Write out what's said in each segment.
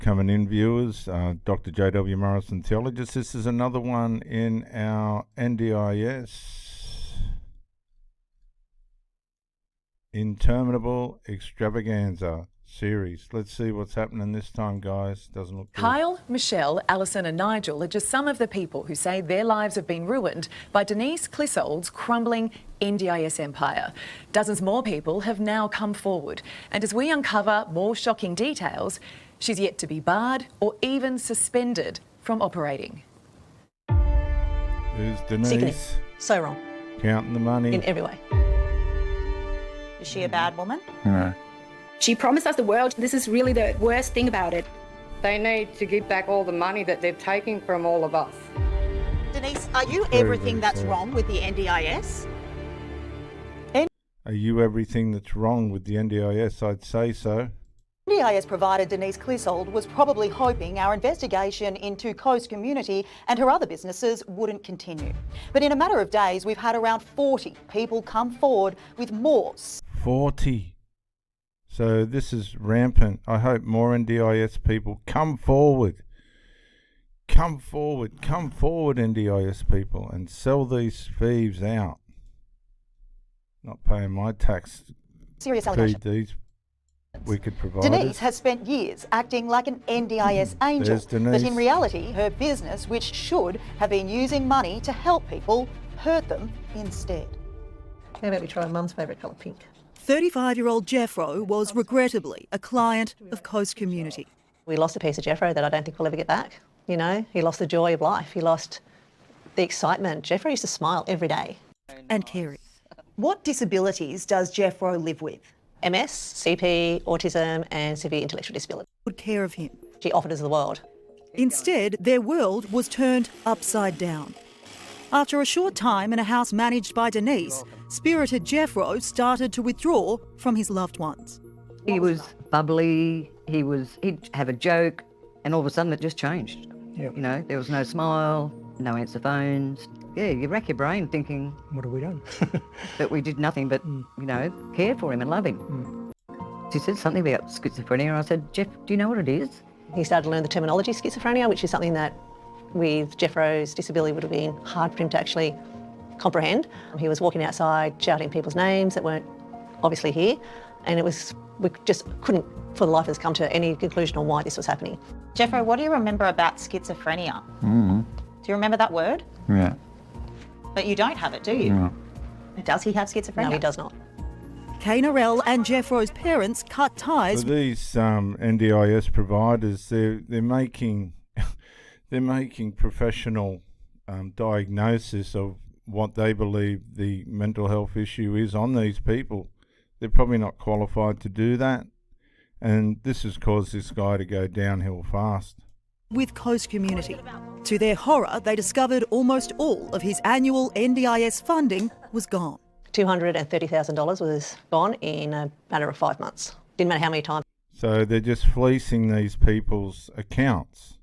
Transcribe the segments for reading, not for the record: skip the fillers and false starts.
Coming in, viewers, Dr. J.W. Morrison, theologist. This is another one in our NDIS Interminable Extravaganza series. Let's see what's happening this time, guys. Doesn't look good. Kyle, Michelle, Alison and Nigel are just some of the people who say their lives have been ruined by Denise Clissold's crumbling NDIS empire. Dozens more people have now come forward. And as we uncover more shocking details, she's yet to be barred or even suspended from operating. There's Denise. Sickening. So wrong. Counting the money. In every way. Is she a bad woman? No. She promised us the world. This is really the worst thing about it. They need to give back all the money that they're taking from all of us. Denise, are you Very, everything very that's sad. wrong with the NDIS? Are you everything that's wrong with the NDIS? I'd say so. NDIS provider Denise Clissold was probably hoping our investigation into Coast Community and her other businesses wouldn't continue. But in a matter of days, we've had around 40 people come forward with more. 40. So this is rampant. I hope more NDIS people come forward. Come forward, NDIS people, and sell these thieves out. Not paying my tax. Serious Feed allegations. these wicked providers. Denise has spent years acting like an NDIS angel, There's Denise. but in reality, her business, which should have been using money to help people, hurt them instead. How about we try Mum's favourite colour, pink? 35-year-old Jeffro was regrettably a client of Coast Community. We lost a piece of Jeffro that I don't think we'll ever get back. You know, he lost the joy of life. He lost the excitement. Jeffro used to smile every day. And Kerry. What disabilities does Jeffro live with? MS, CP, autism and severe intellectual disability. Good care of him. She offered us the world. Instead, their world was turned upside down. After a short time in a house managed by Denise, spirited Jeffro started to withdraw from his loved ones. He was bubbly, he'd have a joke, and all of a sudden it just changed. Yep. You know, there was no smile, no answer phones. Yeah, you rack your brain thinking, What have we done? that we did nothing but, you know, care for him and love him. She said something about schizophrenia, and I said, Jeff, do you know what it is? He started to learn the terminology schizophrenia, which is something that with Jeffro's disability would have been hard for him to actually comprehend. He was walking outside shouting people's names that weren't obviously here, and we just couldn't for the life of us come to any conclusion on why this was happening. Jeffro, what do you remember about schizophrenia? Mm. Do you remember that word? Yeah. But you don't have it, do you? No. Does he have schizophrenia? No, he does not. Kay Norell and Jeffro's parents cut ties. For these NDIS providers, they're making they're making professional diagnosis of what they believe the mental health issue is on these people. They're probably not qualified to do that, and this has caused this guy to go downhill fast. With Coast Community. To their horror, they discovered almost all of his annual NDIS funding was gone. $230,000 was gone in a matter of 5 months. Didn't matter how many times. So they're just fleecing these people's accounts.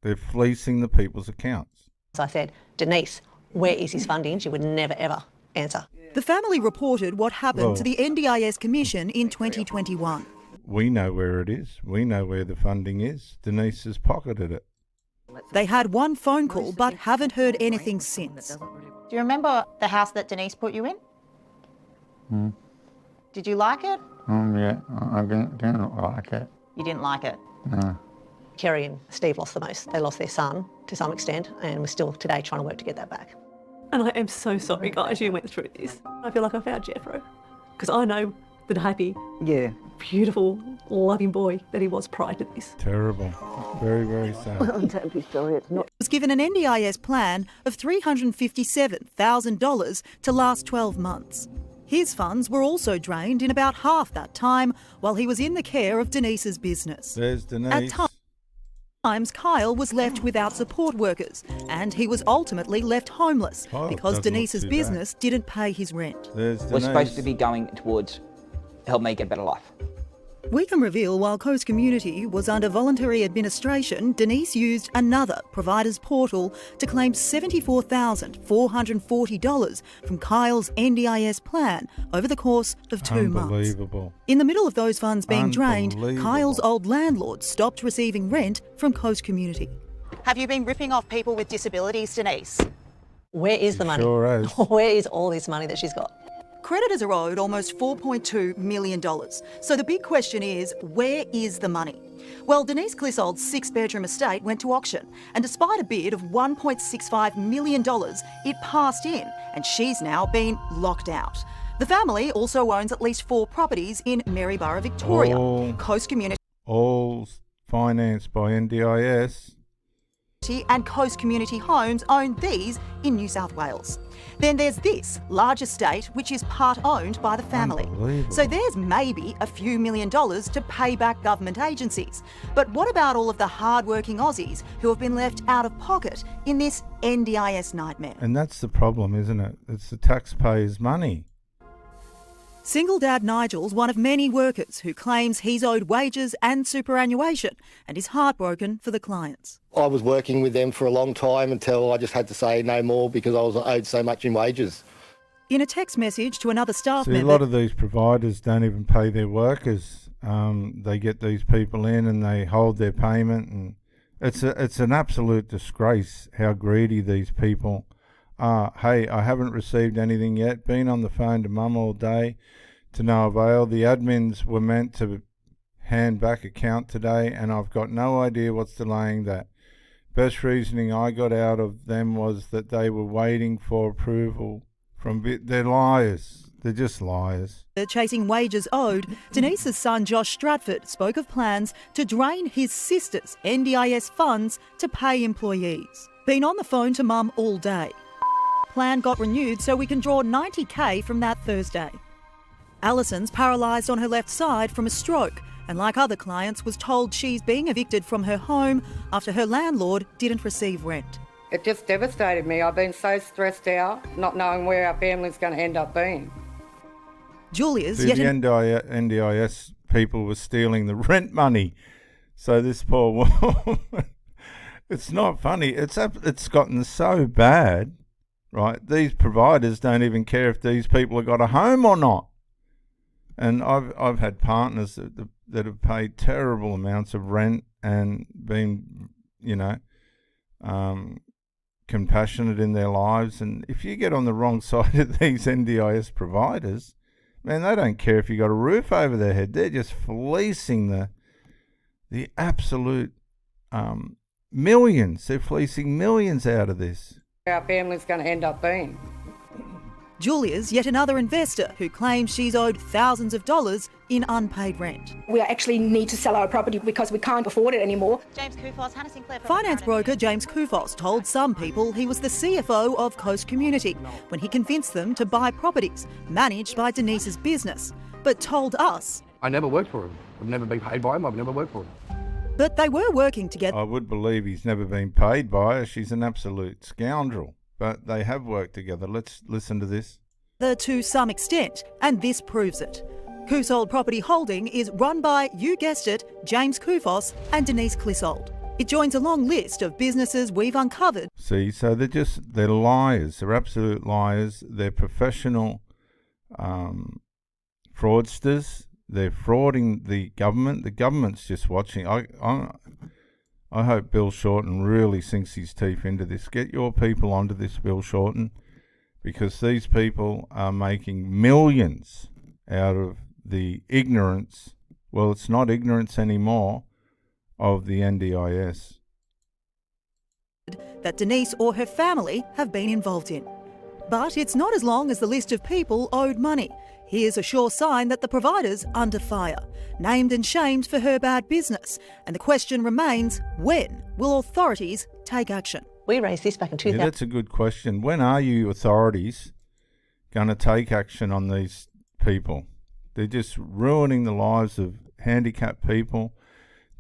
They're fleecing the people's accounts. I said, Denise, where is his funding? She would never, ever answer. The family reported what happened Well- to the NDIS Commission in 2021. We know where it is. We know where the funding is. Denise has pocketed it. They had one phone call but haven't heard anything since. Do you remember the house that Denise put you in? Did you like it? Yeah, I didn't like it. You didn't like it. No. Kerry and Steve lost the most. They lost their son to some extent, and we're still today trying to work to get that back. And I am so sorry, guys, you went through this. I feel like I found Jeffro, because I know the happy, beautiful, loving boy that he was prior to this. Terrible. Very, very sad. I'm terribly sorry, it's not. Was given an NDIS plan of $357,000 to last 12 months. His funds were also drained in about half that time while he was in the care of Denise's business. There's Denise. At times, Kyle was left without support workers and he was ultimately left homeless Kyle because doesn't look Denise's too business didn't pay his rent. There's Denise. We're supposed to be going towards help me get a better life. We can reveal while Coast Community was under voluntary administration, Denise used another provider's portal to claim $74,440 from Kyle's NDIS plan over the course of 2 months. Unbelievable. In the middle of those funds being drained, Kyle's old landlord stopped receiving rent from Coast Community. Have you been ripping off people with disabilities, Denise? Where is the money? Sure has. Where is all this money that she's got? Creditors are owed almost $4.2 million. So the big question is, where is the money? Well, Denise Clissold's 6-bedroom estate went to auction, and despite a bid of $1.65 million, it passed in, and she's now been locked out. The family also owns at least 4 properties in Maryborough, Victoria. Coast Community. All financed by NDIS. And Coast Community Homes own these in New South Wales. Then there's this large estate, which is part owned by the family. So there's maybe a few $1 million to pay back government agencies. But what about all of the hard-working Aussies who have been left out of pocket in this NDIS nightmare? And that's the problem, isn't it? It's the taxpayers' money. Single dad Nigel's one of many workers who claims he's owed wages and superannuation and is heartbroken for the clients. I was working with them for a long time until I just had to say no more because I was owed so much in wages. In a text message to another staff See, member... a lot of these providers don't even pay their workers. They get these people in and they hold their payment, and it's an absolute disgrace how greedy these people are. Hey, I haven't received anything yet. Been on the phone to mum all day to no avail. The admins were meant to hand back account today, and I've got no idea what's delaying that. Best reasoning I got out of them was that they were waiting for approval from... They're liars. They're just liars. Chasing wages owed, Denise's son Josh Stratford spoke of plans to drain his sister's NDIS funds to pay employees. Been on the phone to mum all day. Plan got renewed so we can draw $90,000 from that Thursday. Alison's paralysed on her left side from a stroke, and like other clients was told she's being evicted from her home after her landlord didn't receive rent. It just devastated me. I've been so stressed out, not knowing where our family's going to end up being. Julia's the NDIS people were stealing the rent money. So this poor woman, it's not funny. It's gotten so bad, right? These providers don't even care if these people have got a home or not. And I've had partners that have paid terrible amounts of rent and been, compassionate in their lives. And if you get on the wrong side of these NDIS providers, man, they don't care if you got a roof over their head. They're just fleecing the absolute millions. They're fleecing millions out of this. Our family's going to end up being. Julia's yet another investor who claims she's owed thousands of dollars in unpaid rent. We actually need to sell our property because we can't afford it anymore. James Kufos, Hannah Sinclair. Finance broker James Kufos told some people he was the CFO of Coast Community when he convinced them to buy properties managed by Denise's business, but told us... I never worked for him. I've never been paid by him. I've never worked for him. But they were working together. I would believe he's never been paid by her. She's an absolute scoundrel. But they have worked together. Let's listen to this. To some extent, and this proves it. Clissold Property Holding is run by, you guessed it, James Kufos and Denise Clissold. It joins a long list of businesses we've uncovered. See, so they're liars. They're absolute liars. They're professional fraudsters. They're frauding the government. The government's just watching. I hope Bill Shorten really sinks his teeth into this. Get your people onto this, Bill Shorten, because these people are making millions out of the ignorance. Well, it's not ignorance anymore of the NDIS. That Denise or her family have been involved in. But it's not as long as the list of people owed money. Here's a sure sign that the provider's under fire, named and shamed for her bad business. And the question remains, when will authorities take action? We raised this back in 2000. Yeah, that's a good question. When are you authorities going to take action on these people? They're just ruining the lives of handicapped people.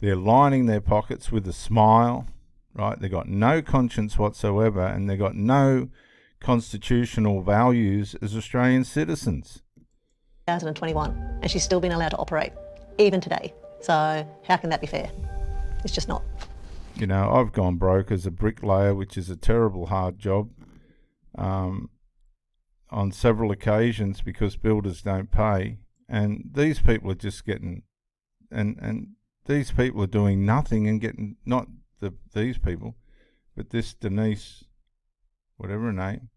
They're lining their pockets with a smile, right? They've got no conscience whatsoever, and they've got no constitutional values as Australian citizens. 2021, and she's still been allowed to operate. even today. So how can that be fair? It's just not. You know, I've gone broke as a bricklayer, which is a terrible hard job, on several occasions because builders don't pay. And these people are just getting, and these people are doing nothing and getting, not these people, but this Denise, whatever her name,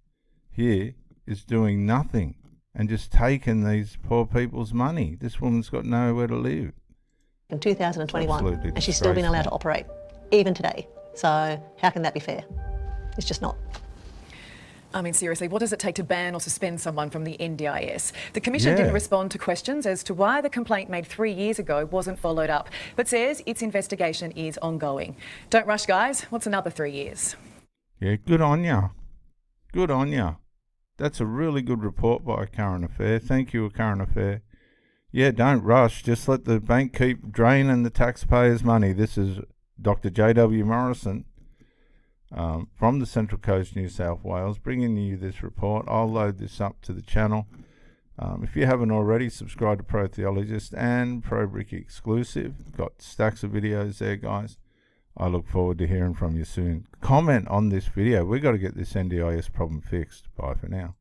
here, is doing nothing and just taking these poor people's money. This woman's got nowhere to live. In 2021, Absolutely and she's still been allowed to disgraceful. operate, even today. So how can that be fair? It's just not. I mean, seriously, what does it take to ban or suspend someone from the NDIS? The Commission Yeah. didn't respond to questions as to why the complaint made 3 years ago wasn't followed up, but says its investigation is ongoing. Don't rush, guys. What's another 3 years? Yeah, good on ya. Good on ya. That's a really good report by a Current Affair. Thank you, a Current Affair. Yeah, don't rush. Just let the bank keep draining the taxpayers' money. This is Dr. J.W. Morrison from the Central Coast, New South Wales, bringing you this report. I'll load this up to the channel. If you haven't already, subscribe to Pro Theologist and Pro Brick Exclusive. Got stacks of videos there, guys. I look forward to hearing from you soon. Comment on this video. We've got to get this NDIS problem fixed. Bye for now.